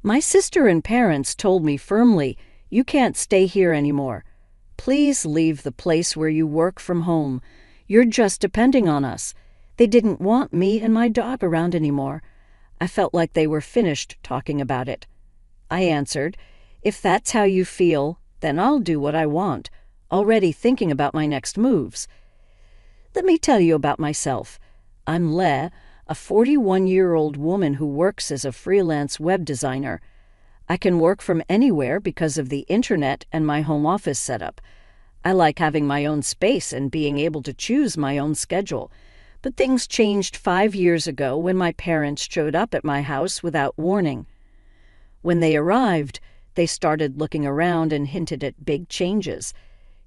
My sister and parents told me firmly, "You can't stay here anymore. Please leave the place where you work from home. You're just depending on us." They didn't want me and my dog around anymore. I felt like they were finished talking about it. I answered, "If that's how you feel, then I'll do what I want," already thinking about my next moves. Let me tell you about myself. I'm Le, a 41-year-old woman who works as a freelance web designer. I can work from anywhere because of the internet and my home office setup. I like having my own space and being able to choose my own schedule. But things changed 5 years ago when my parents showed up at my house without warning. When they arrived, they started looking around and hinted at big changes.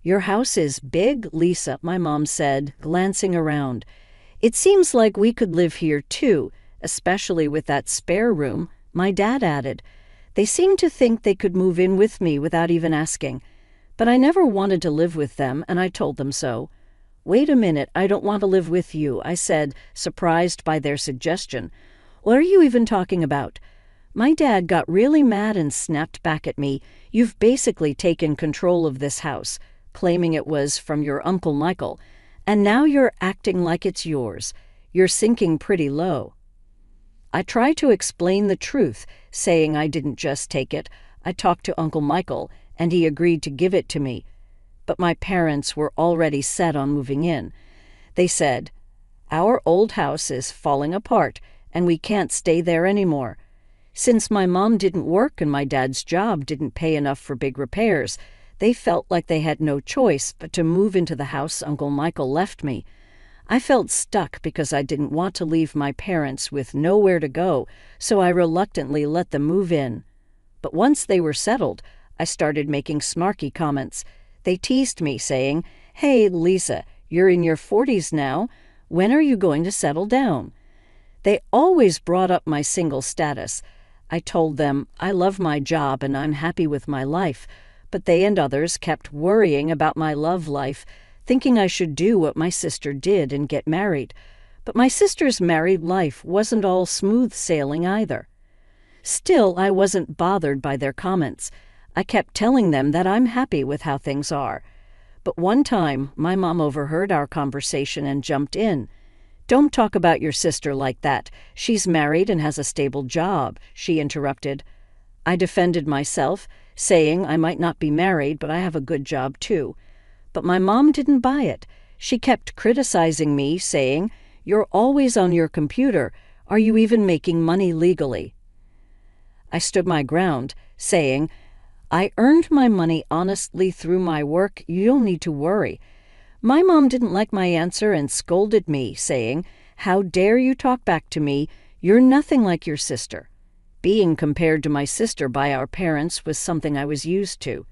"Your house is big, Lisa," my mom said, glancing around. "It seems like we could live here too, especially with that spare room," my dad added. They seemed to think they could move in with me without even asking. But I never wanted to live with them, and I told them so. "Wait a minute, I don't want to live with you," I said, surprised by their suggestion. "What are you even talking about?" My dad got really mad and snapped back at me. "You've basically taken control of this house," claiming it was from your Uncle Michael, "and now you're acting like it's yours. You're sinking pretty low." I tried to explain the truth, saying I didn't just take it. I talked to Uncle Michael, and he agreed to give it to me. But my parents were already set on moving in. They said, "Our old house is falling apart, and we can't stay there anymore." Since my mom didn't work and my dad's job didn't pay enough for big repairs, they felt like they had no choice but to move into the house Uncle Michael left me. I felt stuck because I didn't want to leave my parents with nowhere to go, so I reluctantly let them move in. But once they were settled, I started making snarky comments. They teased me, saying, "Hey, Lisa, you're in your 40s now. When are you going to settle down?" They always brought up my single status. I told them I love my job and I'm happy with my life, but they and others kept worrying about my love life, thinking I should do what my sister did and get married. But my sister's married life wasn't all smooth sailing either. Still, I wasn't bothered by their comments. I kept telling them that I'm happy with how things are. But one time, my mom overheard our conversation and jumped in. "Don't talk about your sister like that. She's married and has a stable job," she interrupted. I defended myself, saying I might not be married, but I have a good job too. But my mom didn't buy it. She kept criticizing me, saying, "You're always on your computer. Are you even making money legally?" I stood my ground, saying, "I earned my money honestly through my work. You don't need to worry." My mom didn't like my answer and scolded me, saying, "How dare you talk back to me? You're nothing like your sister." Being compared to my sister by our parents was something I was used to.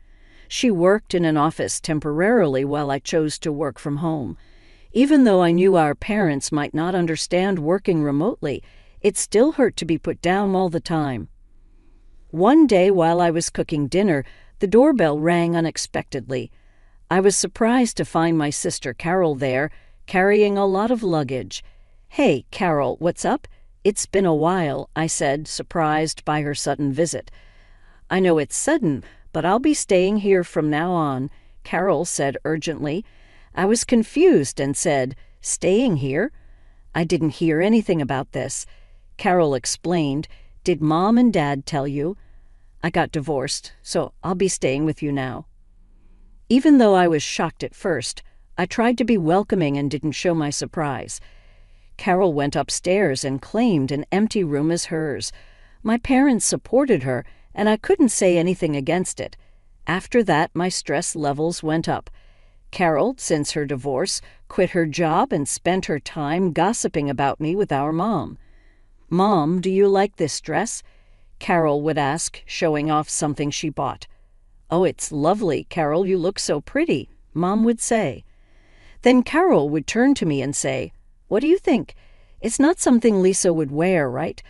She worked in an office temporarily while I chose to work from home. Even though I knew our parents might not understand working remotely, it still hurt to be put down all the time. One day while I was cooking dinner, the doorbell rang unexpectedly. I was surprised to find my sister Carol there, carrying a lot of luggage. "Hey, Carol, what's up? It's been a while," I said, surprised by her sudden visit. "I know it's sudden, but I'll be staying here from now on," Carol said urgently. I was confused and said, "Staying here?" I didn't hear anything about this. Carol explained, "Did Mom and Dad tell you? I got divorced, so I'll be staying with you now." Even though I was shocked at first, I tried to be welcoming and didn't show my surprise. Carol went upstairs and claimed an empty room as hers. My parents supported her, and I couldn't say anything against it. After that, my stress levels went up. Carol, since her divorce, quit her job and spent her time gossiping about me with our mom. "Mom, do you like this dress?" Carol would ask, showing off something she bought. "Oh, it's lovely, Carol, you look so pretty," Mom would say. Then Carol would turn to me and say, "What do you think? It's not something Lisa would wear, right?"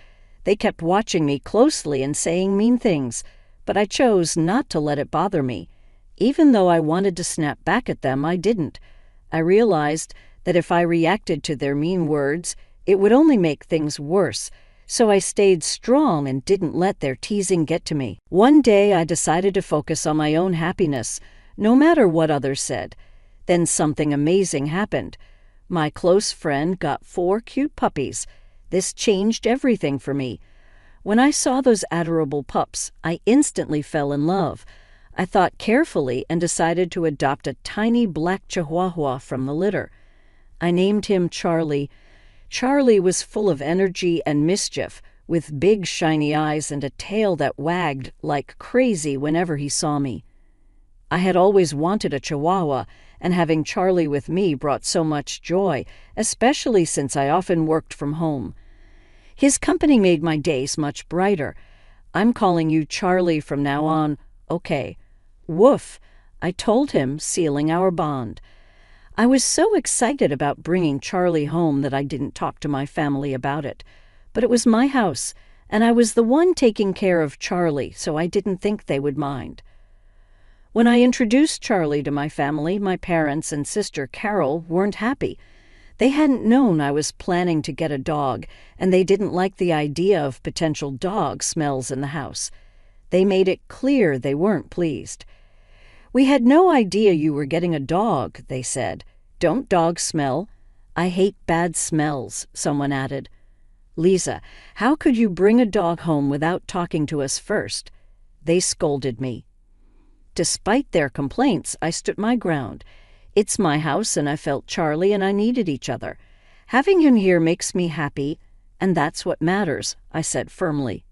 They kept watching me closely and saying mean things, but I chose not to let it bother me. Even though I wanted to snap back at them, I didn't. I realized that if I reacted to their mean words, it would only make things worse. So I stayed strong and didn't let their teasing get to me. One day I decided to focus on my own happiness, no matter what others said. Then something amazing happened. My close friend got 4 cute puppies. This changed everything for me. When I saw those adorable pups, I instantly fell in love. I thought carefully and decided to adopt a tiny black Chihuahua from the litter. I named him Charlie. Charlie was full of energy and mischief, with big shiny eyes and a tail that wagged like crazy whenever he saw me. I had always wanted a Chihuahua, and having Charlie with me brought so much joy, especially since I often worked from home. His company made my days much brighter. I'm calling you Charlie from now on, okay? Woof, I told him, sealing our bond. I was so excited about bringing Charlie home that I didn't talk to my family about it. But it was my house, and I was the one taking care of Charlie, so I didn't think they would mind. When I introduced Charlie to my family, my parents and sister Carol weren't happy. They hadn't known I was planning to get a dog, and they didn't like the idea of potential dog smells in the house. They made it clear they weren't pleased. "We had no idea you were getting a dog," they said. "Don't dogs smell?" "I hate bad smells," someone added. "Lisa, how could you bring a dog home without talking to us first?" They scolded me. Despite their complaints, I stood my ground. It's my house, and I felt Charlie and I needed each other. Having him here makes me happy, and that's what matters, I said firmly.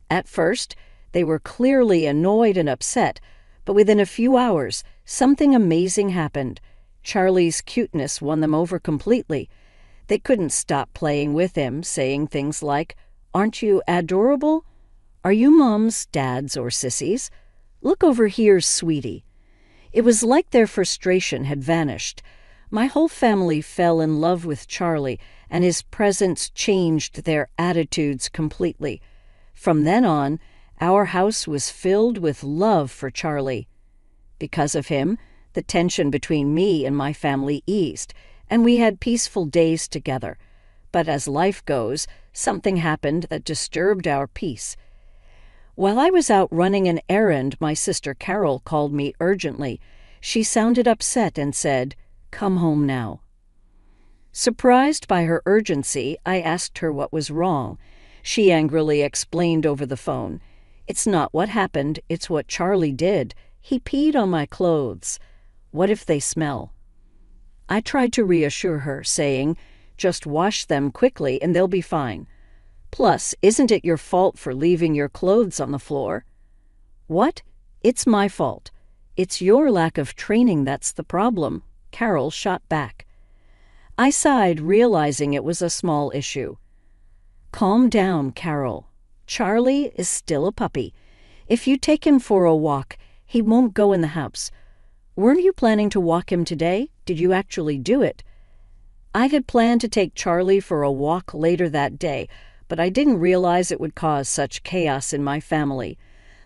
At first, they were clearly annoyed and upset, but within a few hours, something amazing happened. Charlie's cuteness won them over completely. They couldn't stop playing with him, saying things like, "Aren't you adorable? Are you mums, dads, or sissies? Look over here, sweetie." It was like their frustration had vanished. My whole family fell in love with Charlie, and his presence changed their attitudes completely. From then on, our house was filled with love for Charlie. Because of him, the tension between me and my family eased, and we had peaceful days together. But as life goes, something happened that disturbed our peace. While I was out running an errand, my sister Carol called me urgently. She sounded upset and said, "Come home now." Surprised by her urgency, I asked her what was wrong. She angrily explained over the phone, "It's not what happened, it's what Charlie did. He peed on my clothes. What if they smell?" I tried to reassure her, saying, "Just wash them quickly and they'll be fine. Plus, isn't it your fault for leaving your clothes on the floor?" "What? It's my fault. It's your lack of training that's the problem," Carol shot back. I sighed, realizing it was a small issue. "Calm down, Carol. Charlie is still a puppy. If you take him for a walk, he won't go in the house. Weren't you planning to walk him today? Did you actually do it?" I had planned to take Charlie for a walk later that day, but I didn't realize it would cause such chaos in my family.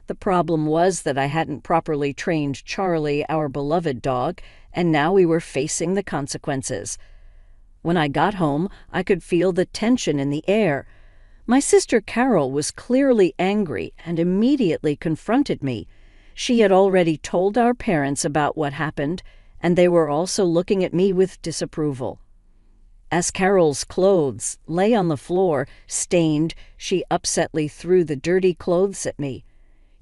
The problem was that I hadn't properly trained Charlie, our beloved dog, and now we were facing the consequences. When I got home, I could feel the tension in the air. My sister Carol was clearly angry and immediately confronted me. She had already told our parents about what happened, and they were also looking at me with disapproval. As Carol's clothes lay on the floor, stained, she upsetly threw the dirty clothes at me.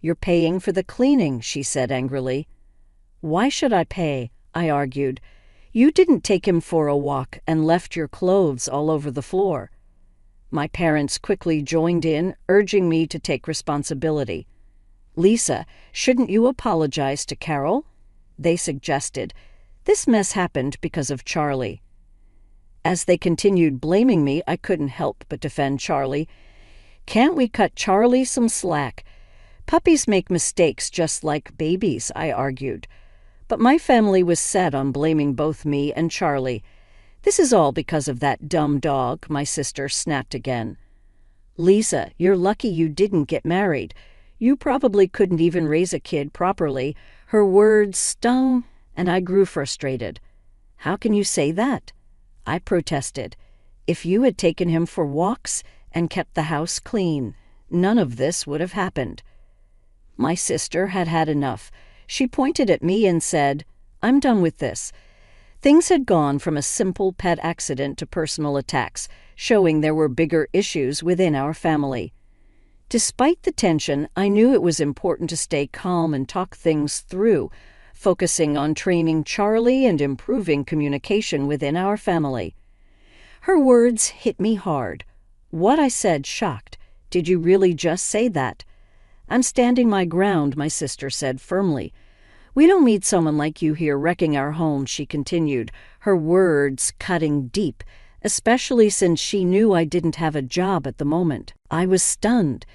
"You're paying for the cleaning," she said angrily. "Why should I pay?" I argued. "You didn't take him for a walk and left your clothes all over the floor." My parents quickly joined in, urging me to take responsibility. "Lisa, shouldn't you apologize to Carol?" they suggested. "This mess happened because of Charlie." As they continued blaming me, I couldn't help but defend Charlie. "Can't we cut Charlie some slack? Puppies make mistakes just like babies," I argued. But my family was set on blaming both me and Charlie. "This is all because of that dumb dog," my sister snapped again. "Lisa, you're lucky you didn't get married. You probably couldn't even raise a kid properly." Her words stung, and I grew frustrated. "How can you say that?" I protested. "If you had taken him for walks and kept the house clean, none of this would have happened. My sister had had enough. She pointed at me and said, "I'm done with this." Things had gone from a simple pet accident to personal attacks, showing there were bigger issues within our family. Despite the tension, I knew it was important to stay calm and talk things through, focusing on training Charlie and improving communication within our family. Her words hit me hard. What I said shocked. "Did you really just say that?" "I'm standing my ground," my sister said firmly. "We don't need someone like you here wrecking our home," she continued, her words cutting deep, especially since she knew I didn't have a job at the moment. I was stunned.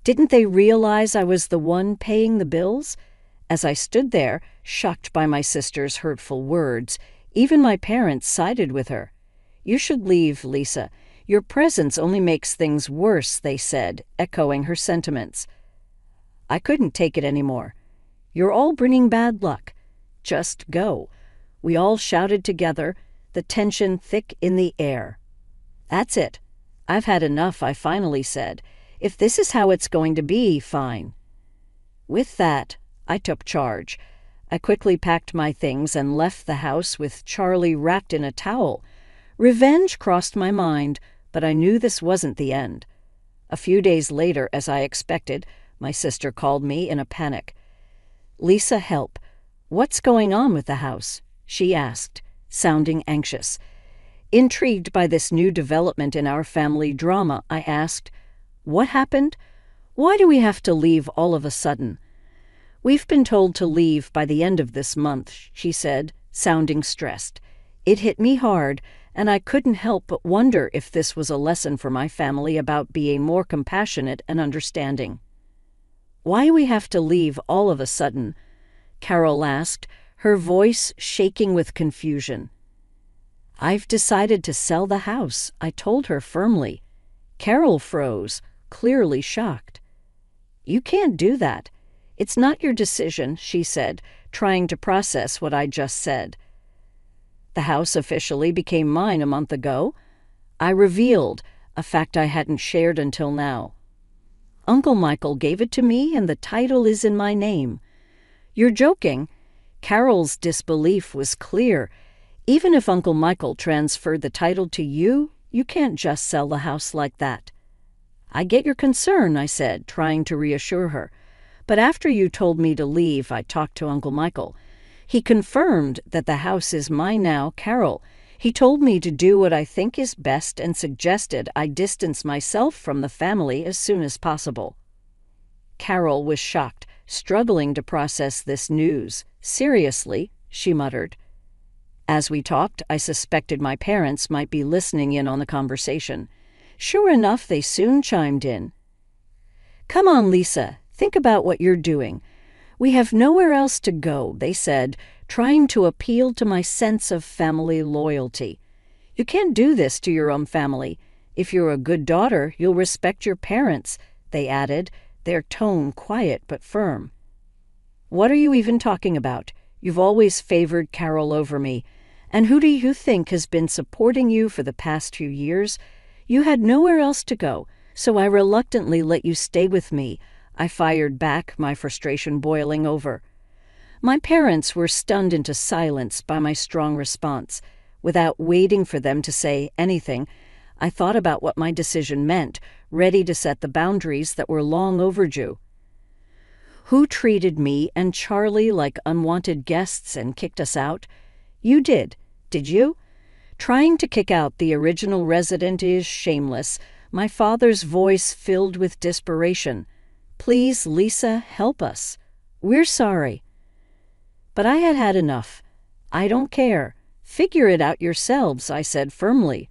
Didn't they realize I was the one paying the bills? As I stood there, shocked by my sister's hurtful words, even my parents sided with her. "You should leave, Lisa. Your presence only makes things worse," they said, echoing her sentiments. I couldn't take it anymore. "You're all bringing bad luck. Just go." We all shouted together, the tension thick in the air. "That's it. I've had enough," I finally said. "If this is how it's going to be, fine." With that, I took charge. I quickly packed my things and left the house with Charlie wrapped in a towel. Revenge crossed my mind, but I knew this wasn't the end. A few days later, as I expected, my sister called me in a panic. "Lisa, help. What's going on with the house?" she asked, sounding anxious. Intrigued by this new development in our family drama, I asked, "What happened? Why do we have to leave all of a sudden?" "We've been told to leave by the end of this month," she said, sounding stressed. It hit me hard, and I couldn't help but wonder if this was a lesson for my family about being more compassionate and understanding. "Why we have to leave all of a sudden?" Carol asked, her voice shaking with confusion. "I've decided to sell the house," I told her firmly. Carol froze, clearly shocked. "You can't do that. It's not your decision," she said, trying to process what I just said. "The house officially became mine a month ago," I revealed, a fact I hadn't shared until now. "Uncle Michael gave it to me and the title is in my name." "You're joking?" Carol's disbelief was clear. "Even if Uncle Michael transferred the title to you, you can't just sell the house like that." "I get your concern," I said, trying to reassure her. "But after you told me to leave, I talked to Uncle Michael. He confirmed that the house is mine now, Carol. He told me to do what I think is best and suggested I distance myself from the family as soon as possible." Carol was shocked, struggling to process this news. "Seriously?" she muttered. As we talked, I suspected my parents might be listening in on the conversation. Sure enough, they soon chimed in. "Come on, Lisa, think about what you're doing. We have nowhere else to go," they said, trying to appeal to my sense of family loyalty. "You can't do this to your own family. If you're a good daughter, you'll respect your parents," they added, their tone quiet but firm. "What are you even talking about? You've always favored Carol over me. And who do you think has been supporting you for the past few years? You had nowhere else to go, so I reluctantly let you stay with me," I fired back, my frustration boiling over. My parents were stunned into silence by my strong response. Without waiting for them to say anything, I thought about what my decision meant, ready to set the boundaries that were long overdue. "Who treated me and Charlie like unwanted guests and kicked us out? You did you? Trying to kick out the original resident is shameless," my father's voice filled with desperation. "Please, Lisa, help us. We're sorry." But I had had enough. "I don't care. Figure it out yourselves," I said firmly.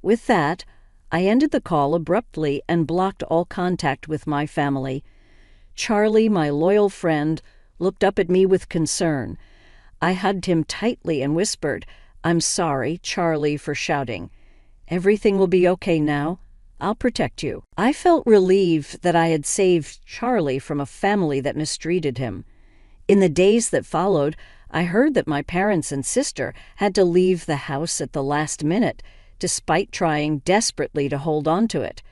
With that, I ended the call abruptly and blocked all contact with my family. Charlie, my loyal friend, looked up at me with concern. I hugged him tightly and whispered, "I'm sorry, Charlie, for shouting. Everything will be okay now. I'll protect you." I felt relieved that I had saved Charlie from a family that mistreated him. In the days that followed, I heard that my parents and sister had to leave the house at the last minute, despite trying desperately to hold on to it.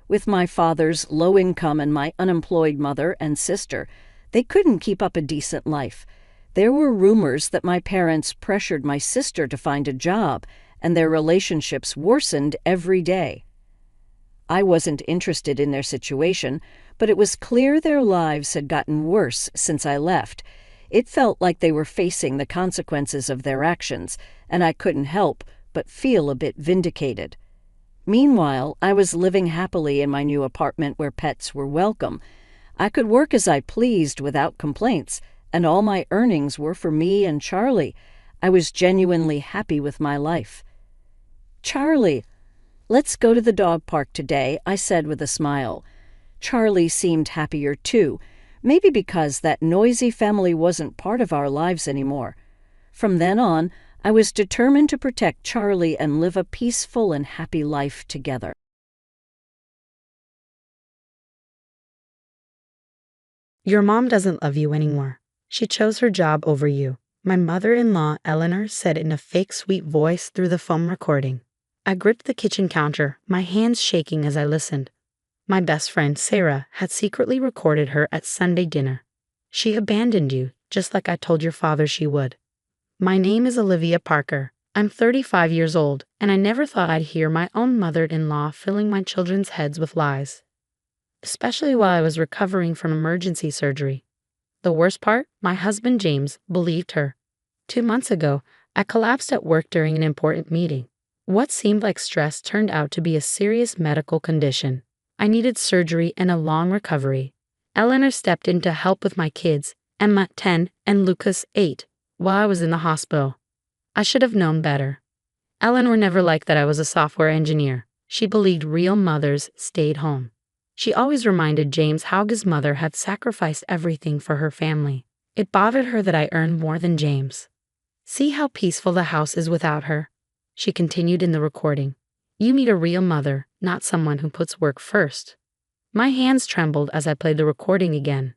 With my father's low income and my unemployed mother and sister, they couldn't keep up a decent life. There were rumors that my parents pressured my sister to find a job, and their relationships worsened every day. I wasn't interested in their situation, but it was clear their lives had gotten worse since I left. It felt like they were facing the consequences of their actions, and I couldn't help but feel a bit vindicated. Meanwhile, I was living happily in my new apartment where pets were welcome. I could work as I pleased without complaints, and all my earnings were for me and Charlie. I was genuinely happy with my life. "Charlie, let's go to the dog park today," I said with a smile. Charlie seemed happier too, maybe because that noisy family wasn't part of our lives anymore. From then on, I was determined to protect Charlie and live a peaceful and happy life together. Your mom doesn't love you anymore. She chose her job over you, my mother-in-law Eleanor said in a fake sweet voice through the phone recording. I gripped the kitchen counter, my hands shaking as I listened. My best friend Sarah had secretly recorded her at Sunday dinner. She abandoned you, just like I told your father she would. My name is Olivia Parker. I'm 35 years old, and I never thought I'd hear my own mother-in-law filling my children's heads with lies. Especially while I was recovering from emergency surgery. The worst part, my husband James believed her. 2 months ago, I collapsed at work during an important meeting. What seemed like stress turned out to be a serious medical condition. I needed surgery and a long recovery. Eleanor stepped in to help with my kids, Emma 10 and Lucas 8, while I was in the hospital. I should have known better. Eleanor never liked that I was a software engineer. She believed real mothers stayed home. She always reminded James how his mother had sacrificed everything for her family. It bothered her that I earned more than James. See how peaceful the house is without her? She continued in the recording. You meet a real mother, not someone who puts work first. My hands trembled as I played the recording again.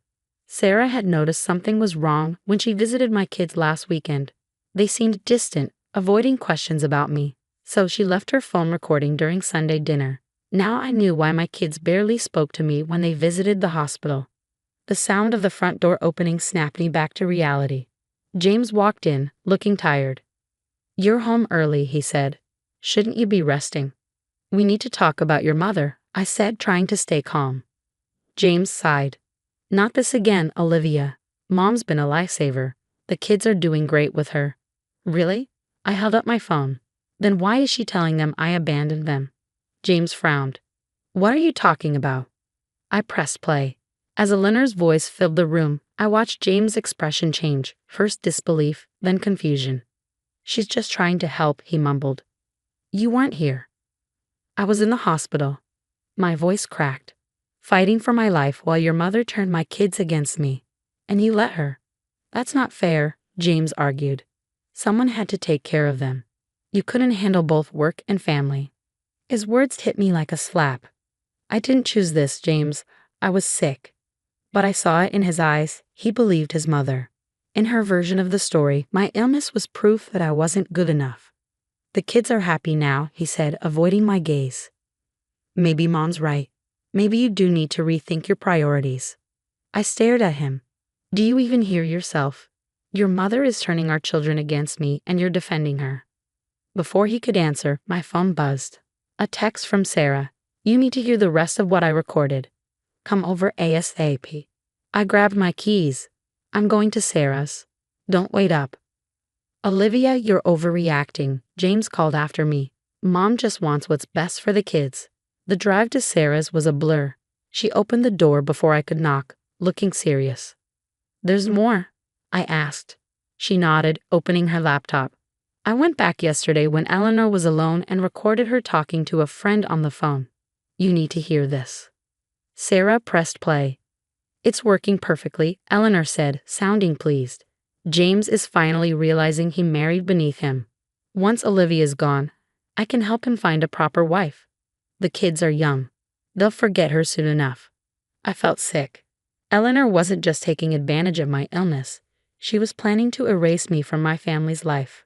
Sarah had noticed something was wrong when she visited my kids last weekend. They seemed distant, avoiding questions about me, so she left her phone recording during Sunday dinner. Now I knew why my kids barely spoke to me when they visited the hospital. The sound of the front door opening snapped me back to reality. James walked in, looking tired. You're home early, he said. Shouldn't you be resting? We need to talk about your mother, I said, trying to stay calm. James sighed. Not this again, Olivia. Mom's been a lifesaver. The kids are doing great with her. Really? I held up my phone. Then why is she telling them I abandoned them? James frowned. What are you talking about? I pressed play. As Eleanor's voice filled the room, I watched James' expression change, first disbelief, then confusion. She's just trying to help, he mumbled. You weren't here. I was in the hospital. My voice cracked. Fighting for my life while your mother turned my kids against me. And you let her. That's not fair, James argued. Someone had to take care of them. You couldn't handle both work and family. His words hit me like a slap. I didn't choose this, James. I was sick. But I saw it in his eyes. He believed his mother. In her version of the story, my illness was proof that I wasn't good enough. The kids are happy now, he said, avoiding my gaze. Maybe Mom's right. Maybe you do need to rethink your priorities. I stared at him. Do you even hear yourself? Your mother is turning our children against me and you're defending her. Before he could answer, my phone buzzed. A text from Sarah. You need to hear the rest of what I recorded. Come over ASAP. I grabbed my keys. I'm going to Sarah's. Don't wait up. Olivia, you're overreacting, James called after me. Mom just wants what's best for the kids. The drive to Sarah's was a blur. She opened the door before I could knock, looking serious. There's more? I asked. She nodded, opening her laptop. I went back yesterday when Eleanor was alone and recorded her talking to a friend on the phone. You need to hear this. Sarah pressed play. It's working perfectly, Eleanor said, sounding pleased. James is finally realizing he married beneath him. Once Olivia's gone, I can help him find a proper wife. The kids are young. They'll forget her soon enough. I felt sick. Eleanor wasn't just taking advantage of my illness. She was planning to erase me from my family's life.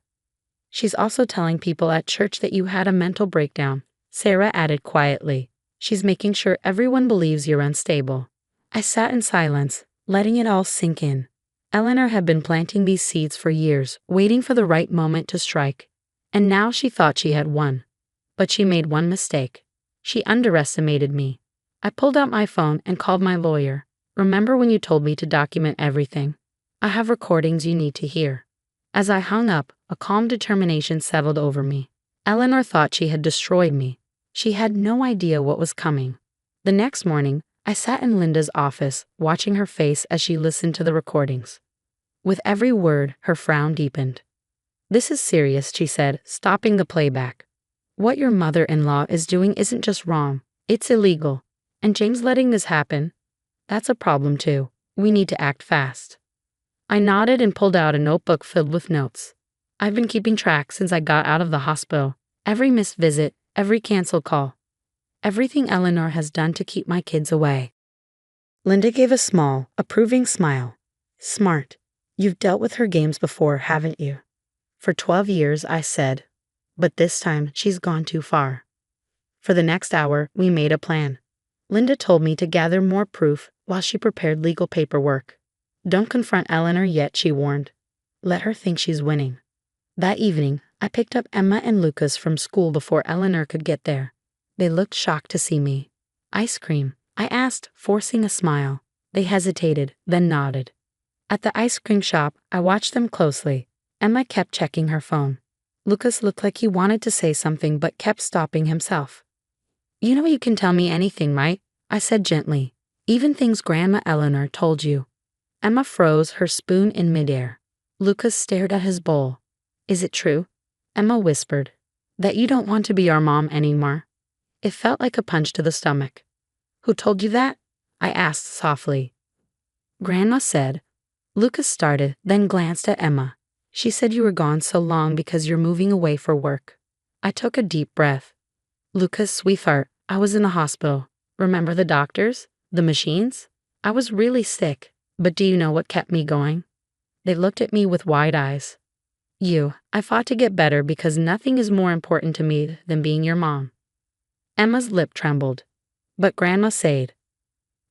She's also telling people at church that you had a mental breakdown, Sarah added quietly. She's making sure everyone believes you're unstable. I sat in silence, letting it all sink in. Eleanor had been planting these seeds for years, waiting for the right moment to strike. And now she thought she had won. But she made one mistake. She underestimated me. I pulled out my phone and called my lawyer. Remember when you told me to document everything? I have recordings you need to hear. As I hung up, a calm determination settled over me. Eleanor thought she had destroyed me. She had no idea what was coming. The next morning, I sat in Linda's office, watching her face as she listened to the recordings. With every word, her frown deepened. "This is serious," she said, stopping the playback. "What your mother-in-law is doing isn't just wrong, it's illegal. And James letting this happen, that's a problem too. We need to act fast." I nodded and pulled out a notebook filled with notes. I've been keeping track since I got out of the hospital. Every missed visit, every canceled call. Everything Eleanor has done to keep my kids away. Linda gave a small, approving smile. "Smart. You've dealt with her games before, haven't you?" "For 12 years," I said. "But this time, she's gone too far." For the next hour, we made a plan. Linda told me to gather more proof while she prepared legal paperwork. "Don't confront Eleanor yet," she warned. "Let her think she's winning." That evening, I picked up Emma and Lucas from school before Eleanor could get there. They looked shocked to see me. "Ice cream?" I asked, forcing a smile. They hesitated, then nodded. At the ice cream shop, I watched them closely. Emma kept checking her phone. Lucas looked like he wanted to say something but kept stopping himself. "You know you can tell me anything, right?" I said gently. "Even things Grandma Eleanor told you." Emma froze, her spoon in midair. Lucas stared at his bowl. "Is it true?" Emma whispered. "That you don't want to be our mom anymore?" It felt like a punch to the stomach. "Who told you that?" I asked softly. "Grandma said." Lucas started, then glanced at Emma. "She said you were gone so long because you're moving away for work." I took a deep breath. "Lucas, sweetheart, I was in the hospital. Remember the doctors? The machines? I was really sick. But do you know what kept me going?" They looked at me with wide eyes. "You. I fought to get better because nothing is more important to me than being your mom." Emma's lip trembled. "But Grandma said."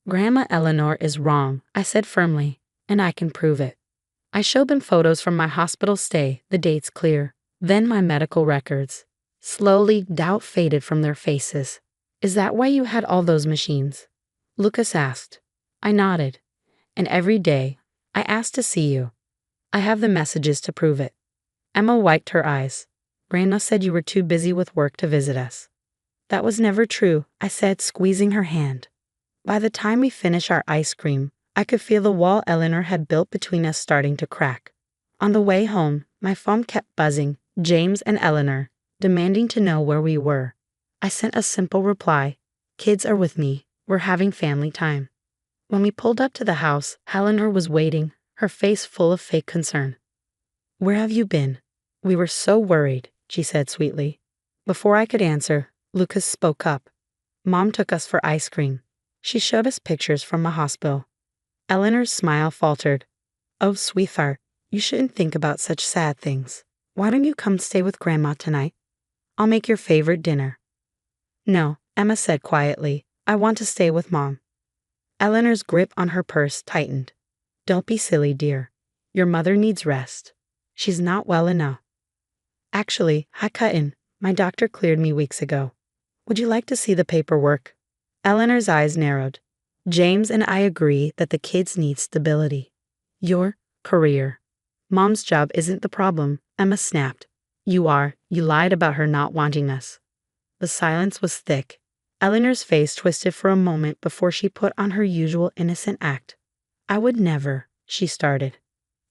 "Grandma Eleanor is wrong," I said firmly, "and I can prove it." I showed them photos from my hospital stay, the dates clear, then my medical records. Slowly, doubt faded from their faces. "Is that why you had all those machines?" Lucas asked. I nodded. "And every day, I asked to see you. I have the messages to prove it." Emma wiped her eyes. "Grandma said you were too busy with work to visit us." "That was never true," I said, squeezing her hand. By the time we finished our ice cream, I could feel the wall Eleanor had built between us starting to crack. On the way home, my phone kept buzzing, James and Eleanor, demanding to know where we were. I sent a simple reply. "Kids are with me. We're having family time." When we pulled up to the house, Eleanor was waiting, her face full of fake concern. "Where have you been?" "We were so worried," she said sweetly. Before I could answer, Lucas spoke up. "Mom took us for ice cream. She showed us pictures from the hospital." Eleanor's smile faltered. "Oh, sweetheart, you shouldn't think about such sad things. Why don't you come stay with Grandma tonight? I'll make your favorite dinner." "No," Emma said quietly. "I want to stay with Mom." Eleanor's grip on her purse tightened. "Don't be silly, dear. Your mother needs rest. She's not well enough." "Actually, I cut in. My doctor cleared me weeks ago. Would you like to see the paperwork?" Eleanor's eyes narrowed. "James and I agree that the kids need stability. Your career. Mom's job isn't the problem," Emma snapped. "You are. You lied about her not wanting us." The silence was thick. Eleanor's face twisted for a moment before she put on her usual innocent act. "I would never," she started.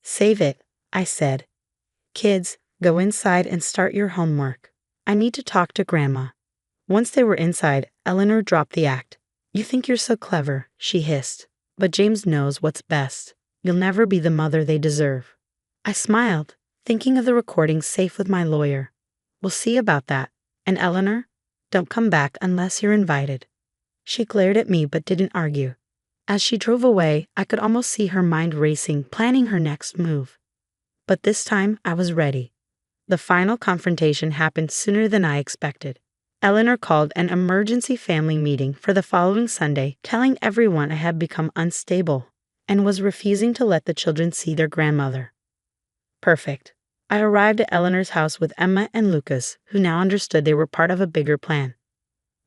"Save it," I said. "Kids, go inside and start your homework. I need to talk to Grandma." Once they were inside, Eleanor dropped the act. "You think you're so clever," she hissed. "But James knows what's best. You'll never be the mother they deserve." I smiled, thinking of the recordings safe with my lawyer. "We'll see about that. And Eleanor, don't come back unless you're invited." She glared at me but didn't argue. As she drove away, I could almost see her mind racing, planning her next move. But this time, I was ready. The final confrontation happened sooner than I expected. Eleanor called an emergency family meeting for the following Sunday, telling everyone I had become unstable and was refusing to let the children see their grandmother. Perfect. I arrived at Eleanor's house with Emma and Lucas, who now understood they were part of a bigger plan.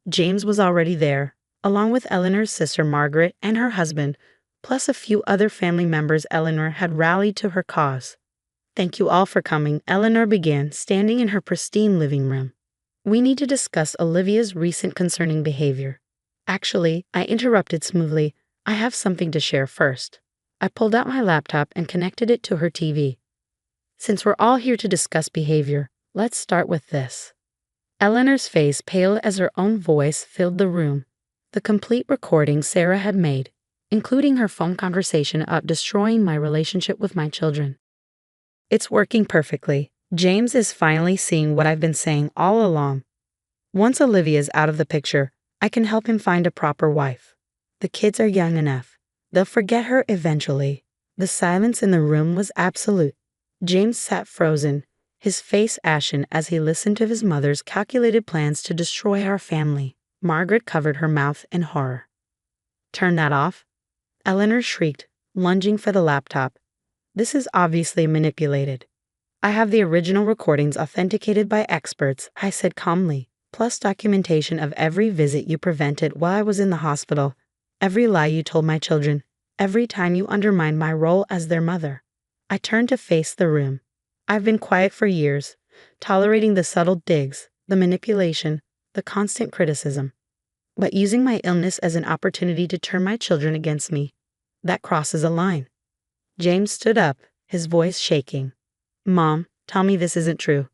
James was already there, along with Eleanor's sister Margaret and her husband, plus a few other family members Eleanor had rallied to her cause. "Thank you all for coming," Eleanor began, standing in her pristine living room. "We need to discuss Olivia's recent concerning behavior." "Actually," I interrupted smoothly, "I have something to share first." I pulled out my laptop and connected it to her TV. "Since we're all here to discuss behavior, let's start with this." Eleanor's face paled as her own voice filled the room. The complete recording Sarah had made, including her phone conversation about destroying my relationship with my children. "It's working perfectly. James is finally seeing what I've been saying all along. Once Olivia's out of the picture, I can help him find a proper wife. The kids are young enough. They'll forget her eventually." The silence in the room was absolute. James sat frozen, his face ashen as he listened to his mother's calculated plans to destroy our family. Margaret covered her mouth in horror. "Turn that off," Eleanor shrieked, lunging for the laptop. "This is obviously manipulated." "I have the original recordings authenticated by experts," I said calmly, "plus documentation of every visit you prevented while I was in the hospital, every lie you told my children, every time you undermined my role as their mother." I turned to face the room. "I've been quiet for years, tolerating the subtle digs, the manipulation, the constant criticism. But using my illness as an opportunity to turn my children against me, that crosses a line." James stood up, his voice shaking. "Mom, tell me this isn't true."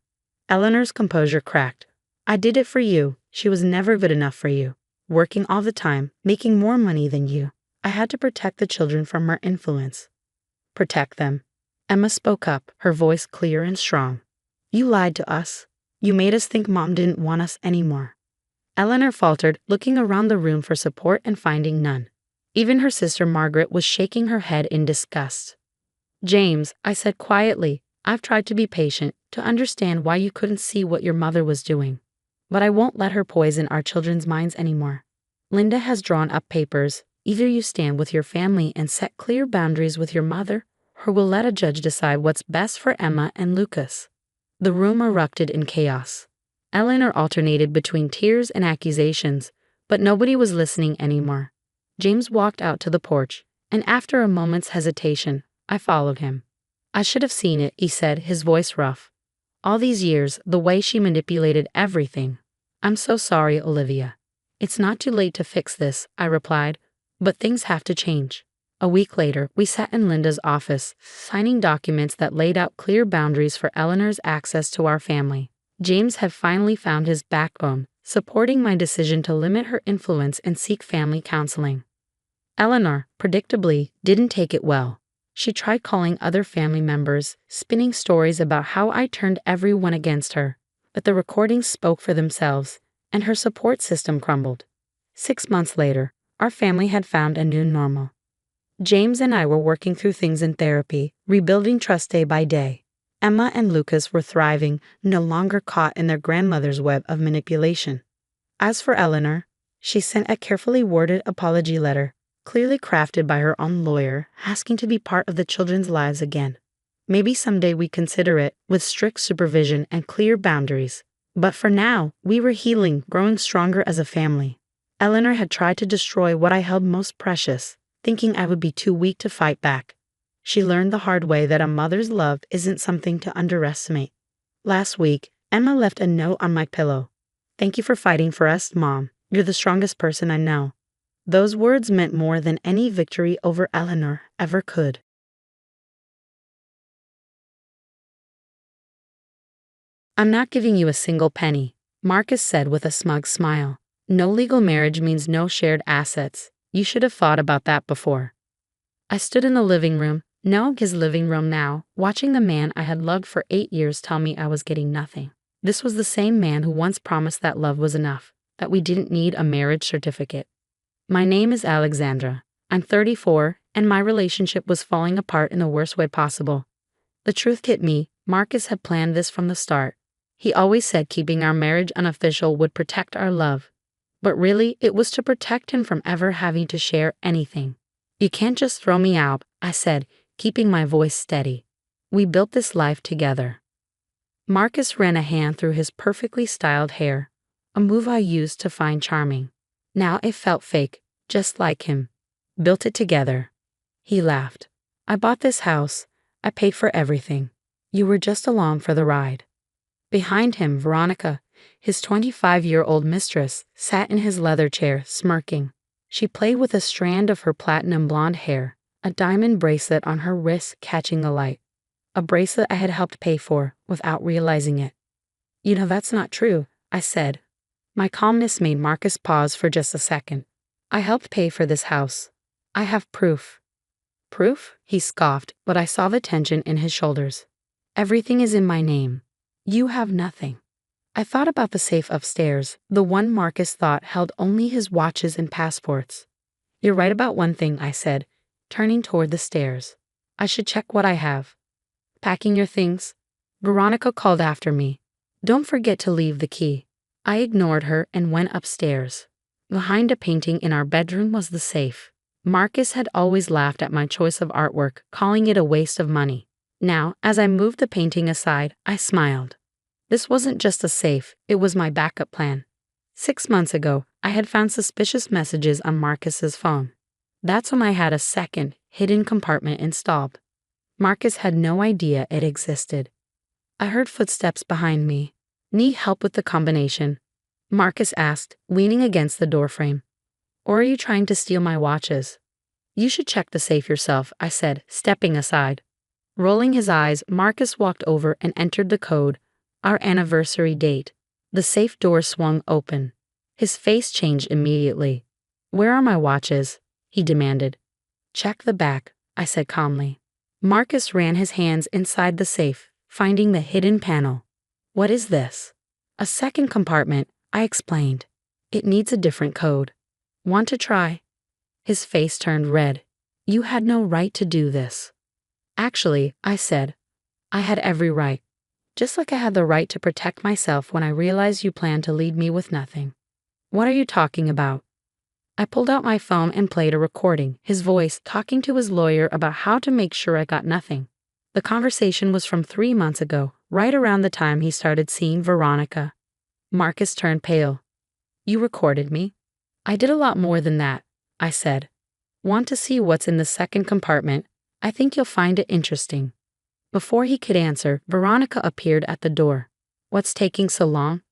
Eleanor's composure cracked. "I did it for you. She was never good enough for you. Working all the time, making more money than you. I had to protect the children from her influence." "Protect them." Emma spoke up, her voice clear and strong. "You lied to us. You made us think Mom didn't want us anymore." Eleanor faltered, looking around the room for support and finding none. Even her sister Margaret was shaking her head in disgust. "James," I said quietly, "I've tried to be patient, to understand why you couldn't see what your mother was doing. But I won't let her poison our children's minds anymore. Linda has drawn up papers. Either you stand with your family and set clear boundaries with your mother, or we'll let a judge decide what's best for Emma and Lucas." The room erupted in chaos. Eleanor alternated between tears and accusations, but nobody was listening anymore. James walked out to the porch, and after a moment's hesitation, I followed him. "I should have seen it," he said, his voice rough. "All these years, the way she manipulated everything. I'm so sorry, Olivia." "It's not too late to fix this," I replied, "but things have to change." A week later, we sat in Linda's office, signing documents that laid out clear boundaries for Eleanor's access to our family. James had finally found his backbone, supporting my decision to limit her influence and seek family counseling. Eleanor, predictably, didn't take it well. She tried calling other family members, spinning stories about how I turned everyone against her. But the recordings spoke for themselves, and her support system crumbled. 6 months later, our family had found a new normal. James and I were working through things in therapy, rebuilding trust day by day. Emma and Lucas were thriving, no longer caught in their grandmother's web of manipulation. As for Eleanor, she sent a carefully worded apology letter, clearly crafted by her own lawyer, asking to be part of the children's lives again. Maybe someday we'd consider it, with strict supervision and clear boundaries. But for now, we were healing, growing stronger as a family. Eleanor had tried to destroy what I held most precious, thinking I would be too weak to fight back. She learned the hard way that a mother's love isn't something to underestimate. Last week, Emma left a note on my pillow. "Thank you for fighting for us, Mom. You're the strongest person I know." Those words meant more than any victory over Eleanor ever could. "I'm not giving you a single penny," Marcus said with a smug smile. "No legal marriage means no shared assets. You should have thought about that before." I stood in the living room, his living room now, watching the man I had loved for 8 years tell me I was getting nothing. This was the same man who once promised that love was enough, that we didn't need a marriage certificate. "My name is Alexandra. I'm 34, and my relationship was falling apart in the worst way possible. The truth hit me, Marcus had planned this from the start. He always said keeping our marriage unofficial would protect our love. But really, it was to protect him from ever having to share anything. You can't just throw me out, I said, keeping my voice steady. We built this life together. Marcus ran a hand through his perfectly styled hair, a move I used to find charming. Now it felt fake, just like him. Built it together. He laughed. I bought this house. I paid for everything. You were just along for the ride. Behind him, Veronica, his 25-year-old mistress, sat in his leather chair, smirking. She played with a strand of her platinum blonde hair, a diamond bracelet on her wrist catching the light. A bracelet I had helped pay for, without realizing it. You know, that's not true, I said. My calmness made Marcus pause for just a second. I helped pay for this house. I have proof. Proof? He scoffed, but I saw the tension in his shoulders. Everything is in my name. You have nothing. I thought about the safe upstairs, the one Marcus thought held only his watches and passports. You're right about one thing, I said, turning toward the stairs. I should check what I have. Packing your things? Veronica called after me. Don't forget to leave the key. I ignored her and went upstairs. Behind a painting in our bedroom was the safe. Marcus had always laughed at my choice of artwork, calling it a waste of money. Now, as I moved the painting aside, I smiled. This wasn't just a safe, it was my backup plan. 6 months ago, I had found suspicious messages on Marcus's phone. That's when I had a second, hidden compartment installed. Marcus had no idea it existed. I heard footsteps behind me. Need help with the combination? Marcus asked, leaning against the doorframe. Or are you trying to steal my watches? You should check the safe yourself, I said, stepping aside. Rolling his eyes, Marcus walked over and entered the code, our anniversary date. The safe door swung open. His face changed immediately. Where are my watches? He demanded. Check the back, I said calmly. Marcus ran his hands inside the safe, finding the hidden panel. What is this? A second compartment, I explained. It needs a different code. Want to try? His face turned red. You had no right to do this. Actually, I said, I had every right. Just like I had the right to protect myself when I realized you planned to leave me with nothing. What are you talking about? I pulled out my phone and played a recording, his voice talking to his lawyer about how to make sure I got nothing. The conversation was from 3 months ago, right around the time he started seeing Veronica. Marcus turned pale. You recorded me? I did a lot more than that, I said. Want to see what's in the second compartment? I think you'll find it interesting. Before he could answer, Veronica appeared at the door. What's taking so long?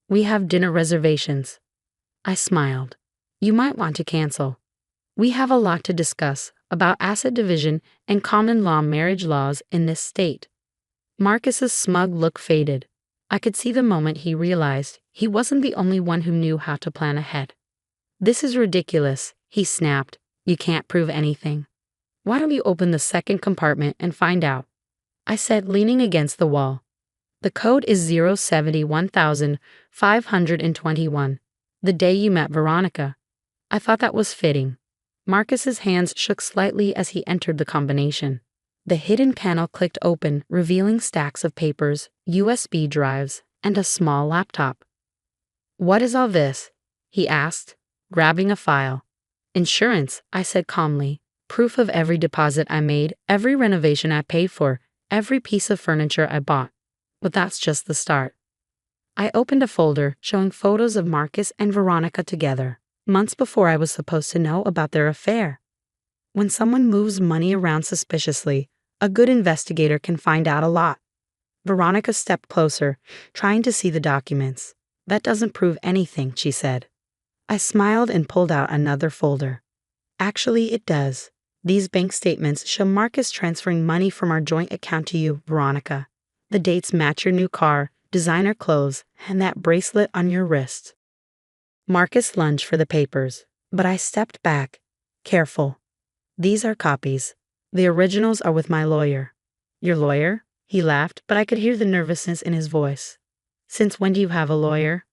We have dinner reservations. I smiled. You might want to cancel. We have a lot to discuss about asset division and common law marriage laws in this state. Marcus's smug look faded. I could see the moment he realized he wasn't the only one who knew how to plan ahead. This is ridiculous, he snapped. You can't prove anything. Why don't you open the second compartment and find out? I said, leaning against the wall. The code is 071521, the day you met Veronica. I thought that was fitting. Marcus's hands shook slightly as he entered the combination. The hidden panel clicked open, revealing stacks of papers, USB drives, and a small laptop. What is all this? He asked, grabbing a file. Insurance, I said calmly. Proof of every deposit I made, every renovation I paid for, every piece of furniture I bought. But that's just the start. I opened a folder showing photos of Marcus and Veronica together, months before I was supposed to know about their affair. When someone moves money around suspiciously, a good investigator can find out a lot. Veronica stepped closer, trying to see the documents. That doesn't prove anything, she said. I smiled and pulled out another folder. Actually, it does. These bank statements show Marcus transferring money from our joint account to you, Veronica. The dates match your new car, designer clothes, and that bracelet on your wrist. Marcus lunged for the papers, but I stepped back, careful. These are copies. The originals are with my lawyer. Your lawyer? He laughed, but I could hear the nervousness in his voice. Since when do you have a lawyer?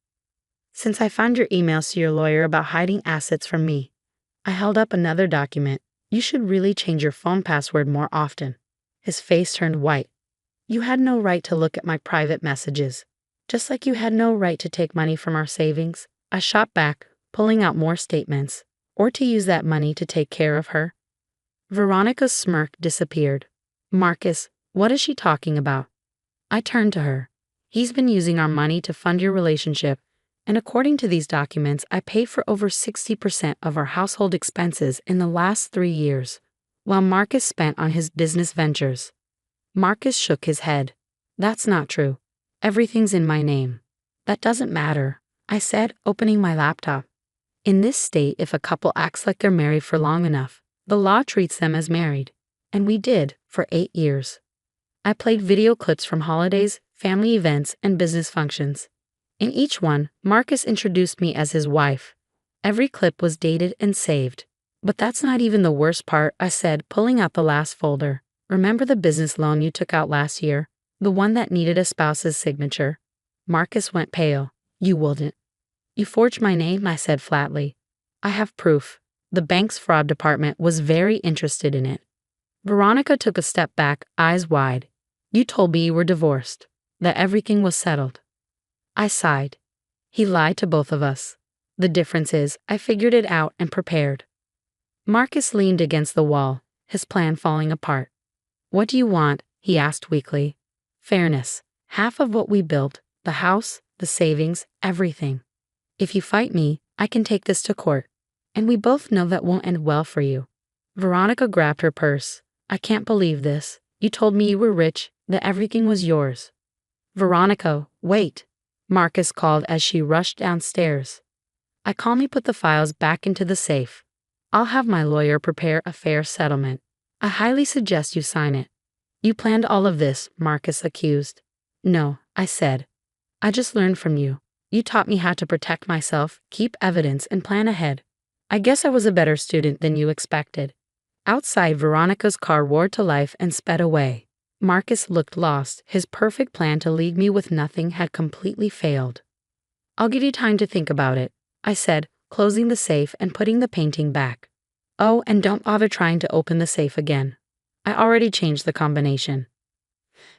Since I found your emails to your lawyer about hiding assets from me. I held up another document. You should really change your phone password more often. His face turned white. You had no right to look at my private messages. Just like you had no right to take money from our savings, I shot back, pulling out more statements, or to use that money to take care of her. Veronica's smirk disappeared. Marcus, what is she talking about? I turned to her. He's been using our money to fund your relationship, and according to these documents, I paid for over 60% of our household expenses in the last 3 years, while Marcus spent on his business ventures. Marcus shook his head. That's not true. Everything's in my name. That doesn't matter, I said, opening my laptop. In this state, if a couple acts like they're married for long enough, the law treats them as married. And we did, for 8 years. I played video clips from holidays, family events, and business functions. In each one, Marcus introduced me as his wife. Every clip was dated and saved. But that's not even the worst part, I said, pulling out the last folder. Remember the business loan you took out last year? The one that needed a spouse's signature? Marcus went pale. You wouldn't. You forged my name, I said flatly. I have proof. The bank's fraud department was very interested in it. Veronica took a step back, eyes wide. You told me you were divorced, that everything was settled. I sighed. He lied to both of us. The difference is, I figured it out and prepared. Marcus leaned against the wall, his plan falling apart. What do you want? He asked weakly. Fairness. Half of what we built, the house, the savings, everything. If you fight me, I can take this to court. And we both know that won't end well for you. Veronica grabbed her purse. I can't believe this. You told me you were rich, that everything was yours. Veronica, wait, Marcus called as she rushed downstairs. I calmly put the files back into the safe. I'll have my lawyer prepare a fair settlement. I highly suggest you sign it. You planned all of this, Marcus accused. No, I said. I just learned from you. You taught me how to protect myself, keep evidence, and plan ahead. I guess I was a better student than you expected. Outside, Veronica's car roared to life and sped away. Marcus looked lost. His perfect plan to leave me with nothing had completely failed. I'll give you time to think about it, I said, closing the safe and putting the painting back. Oh, and don't bother trying to open the safe again. I already changed the combination.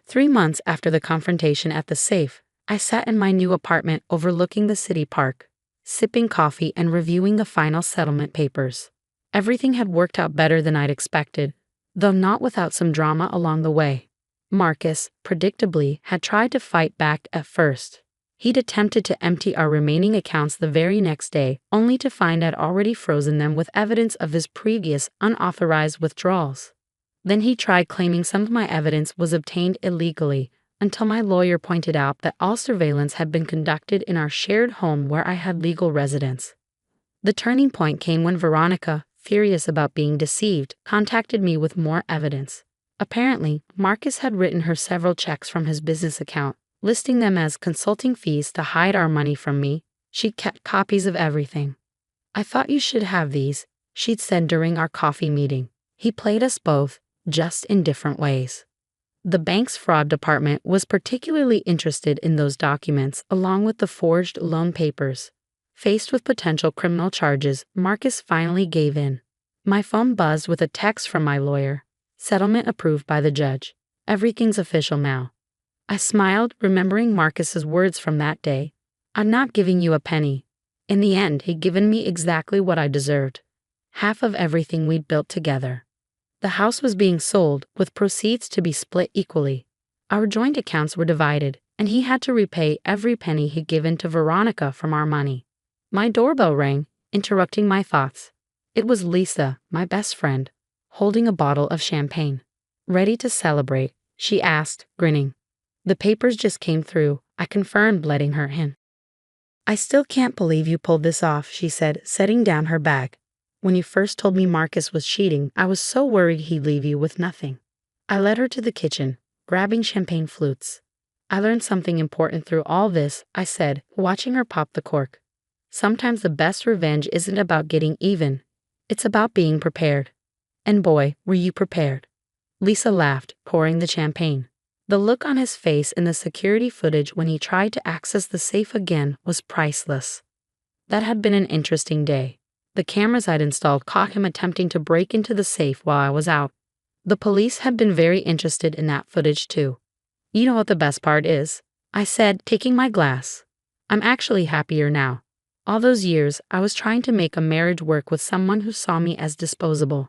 3 months after the confrontation at the safe, I sat in my new apartment overlooking the city park, sipping coffee and reviewing the final settlement papers. Everything had worked out better than I'd expected, though not without some drama along the way. Marcus, predictably, had tried to fight back at first. He'd attempted to empty our remaining accounts the very next day, only to find I'd already frozen them with evidence of his previous unauthorized withdrawals. Then he tried claiming some of my evidence was obtained illegally, until my lawyer pointed out that all surveillance had been conducted in our shared home where I had legal residence. The turning point came when Veronica, furious about being deceived, contacted me with more evidence. Apparently, Marcus had written her several checks from his business account, listing them as consulting fees to hide our money from me. She'd kept copies of everything. I thought you should have these, she'd said during our coffee meeting. He played us both, just in different ways. The bank's fraud department was particularly interested in those documents along with the forged loan papers. Faced with potential criminal charges, Marcus finally gave in. My phone buzzed with a text from my lawyer. Settlement approved by the judge. Everything's official now. I smiled, remembering Marcus's words from that day. I'm not giving you a penny. In the end, he'd given me exactly what I deserved. Half of everything we'd built together. The house was being sold, with proceeds to be split equally. Our joint accounts were divided, and he had to repay every penny he'd given to Veronica from our money. My doorbell rang, interrupting my thoughts. It was Lisa, my best friend, holding a bottle of champagne. Ready to celebrate, she asked, grinning. The papers just came through, I confirmed, letting her in. I still can't believe you pulled this off, she said, setting down her bag. When you first told me Marcus was cheating, I was so worried he'd leave you with nothing. I led her to the kitchen, grabbing champagne flutes. I learned something important through all this, I said, watching her pop the cork. Sometimes the best revenge isn't about getting even. It's about being prepared. And boy, were you prepared. Lisa laughed, pouring the champagne. The look on his face in the security footage when he tried to access the safe again was priceless. That had been an interesting day. The cameras I'd installed caught him attempting to break into the safe while I was out. The police had been very interested in that footage too. You know what the best part is? I said, taking my glass. I'm actually happier now. All those years, I was trying to make a marriage work with someone who saw me as disposable.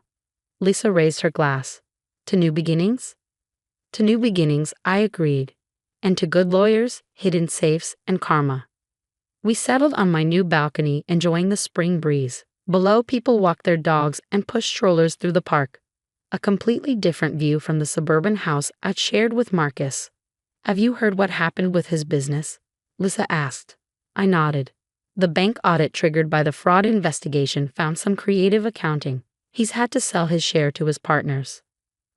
Lisa raised her glass. To new beginnings? To new beginnings, I agreed. And to good lawyers, hidden safes, and karma. We settled on my new balcony, enjoying the spring breeze. Below, people walked their dogs and pushed strollers through the park. A completely different view from the suburban house I'd shared with Marcus. Have you heard what happened with his business? Lisa asked. I nodded. The bank audit triggered by the fraud investigation found some creative accounting. He's had to sell his share to his partners.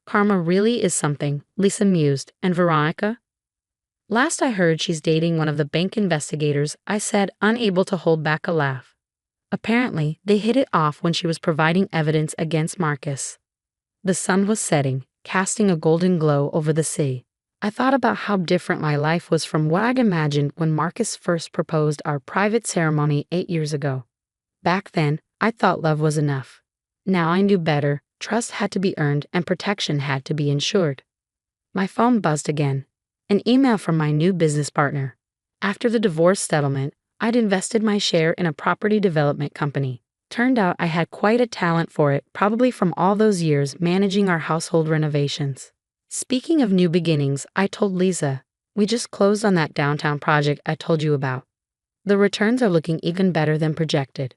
Karma really is something, Lisa mused. And Veronica? Last I heard, she's dating one of the bank investigators, I said, unable to hold back a laugh. Apparently, they hit it off when she was providing evidence against Marcus. The sun was setting, casting a golden glow over the sea. I thought about how different my life was from what I'd imagined when Marcus first proposed our private ceremony 8 years ago. Back then, I thought love was enough. Now I knew better, trust had to be earned and protection had to be ensured. My phone buzzed again. An email from my new business partner. After the divorce settlement, I'd invested my share in a property development company. Turned out I had quite a talent for it, probably from all those years managing our household renovations. Speaking of new beginnings, I told Lisa, we just closed on that downtown project I told you about. The returns are looking even better than projected.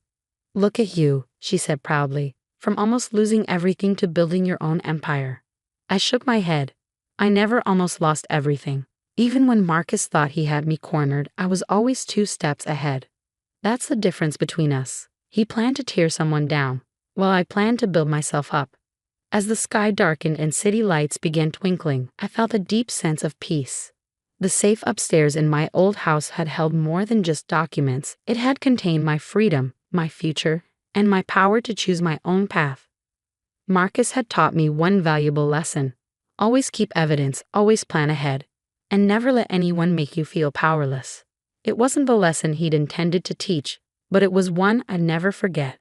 Look at you, she said proudly, from almost losing everything to building your own empire. I shook my head. I never almost lost everything. Even when Marcus thought he had me cornered, I was always 2 steps ahead. That's the difference between us. He planned to tear someone down, while I planned to build myself up. As the sky darkened and city lights began twinkling, I felt a deep sense of peace. The safe upstairs in my old house had held more than just documents. It had contained my freedom, my future, and my power to choose my own path. Marcus had taught me one valuable lesson. Always keep evidence, always plan ahead, and never let anyone make you feel powerless. It wasn't the lesson he'd intended to teach, but it was one I'd never forget.